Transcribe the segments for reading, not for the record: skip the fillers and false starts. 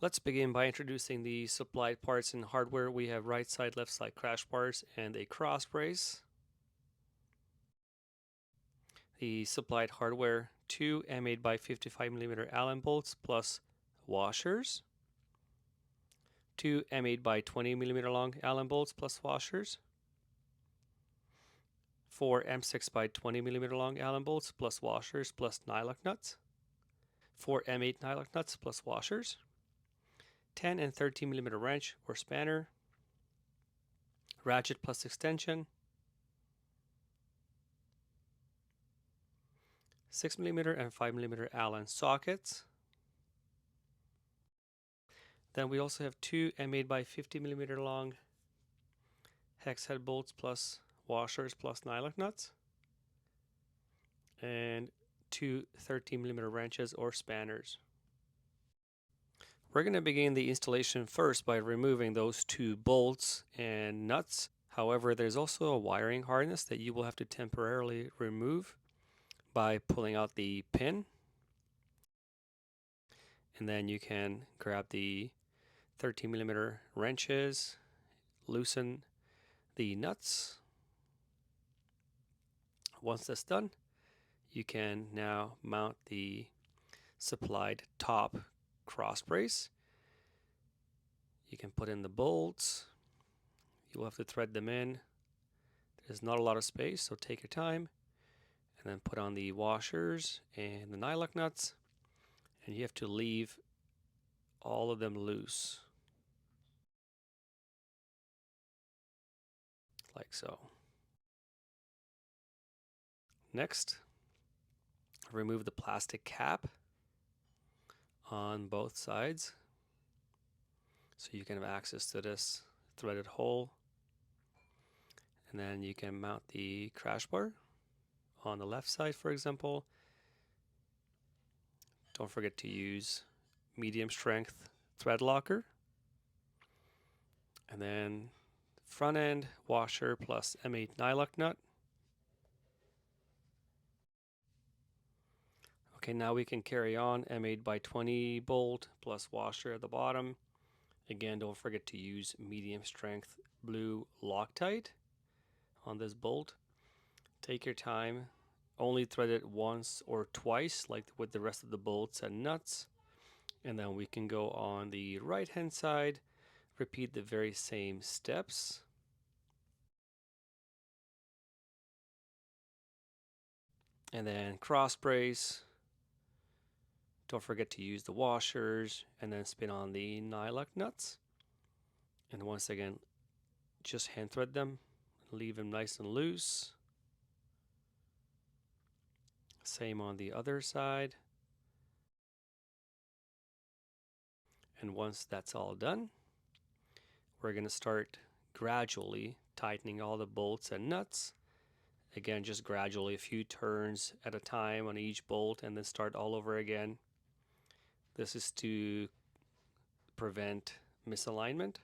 Let's begin by introducing the supplied parts and hardware. We have right side, left side crash bars and a cross brace. The supplied hardware, two M8 by 55mm Allen bolts plus washers, two M8 by 20mm long Allen bolts plus washers, four M6 by 20mm long Allen bolts plus washers plus nylock nuts, four M8 nylock nuts plus washers, 10 and 13mm wrench or spanner, ratchet plus extension, 6mm and 5mm Allen sockets. Then we also have two M8 by 50mm long hex head bolts plus washers plus nylock nuts, and two 13mm wrenches or spanners. We're going to begin the installation first by removing those two bolts and nuts. However, there's also a wiring harness that you will have to temporarily remove by pulling out the pin. And then you can grab the 13mm wrenches, loosen the nuts. Once that's done, you can now mount the supplied top cross brace. You can put in the bolts. You'll have to thread them in. There's not a lot of space, so take your time. And then put on the washers and the nylock nuts. And you have to leave all of them loose, like so. Next, remove the plastic cap on both sides so you can have access to this threaded hole. And then you can mount the crash bar on the left side, for example. Don't forget to use medium strength thread locker. And then front end washer plus M8 nylock nut. Okay, now we can carry on M8 by 20 bolt plus washer at the bottom. Again, don't forget to use medium strength blue Loctite on this bolt. Take your time. Only thread it once or twice like with the rest of the bolts and nuts. And then we can go on the right hand side, repeat the very same steps. And then cross brace. Don't forget to use the washers and then spin on the nylock nuts. And once again, just hand thread them, leave them nice and loose. Same on the other side. And once that's all done, we're going to start gradually tightening all the bolts and nuts. Again, just gradually, a few turns at a time on each bolt, and then start all over again. This is to prevent misalignment.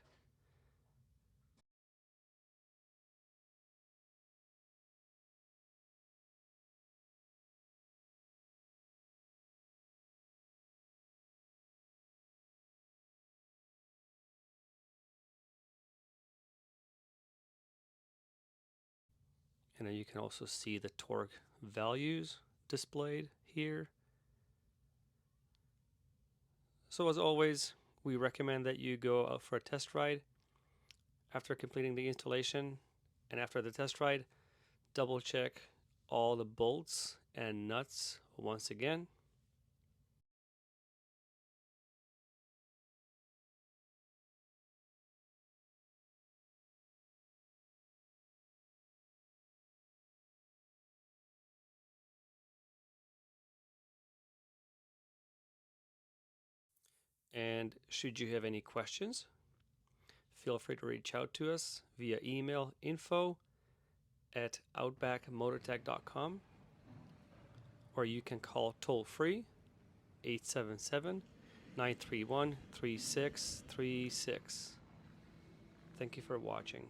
And then you can also see the torque values displayed here. So as always, we recommend that you go out for a test ride after completing the installation, and after the test ride, double check all the bolts and nuts once again. And should you have any questions, feel free to reach out to us via email info@outbackmotortech.com, or you can call toll free 877-931-3636. Thank you for watching.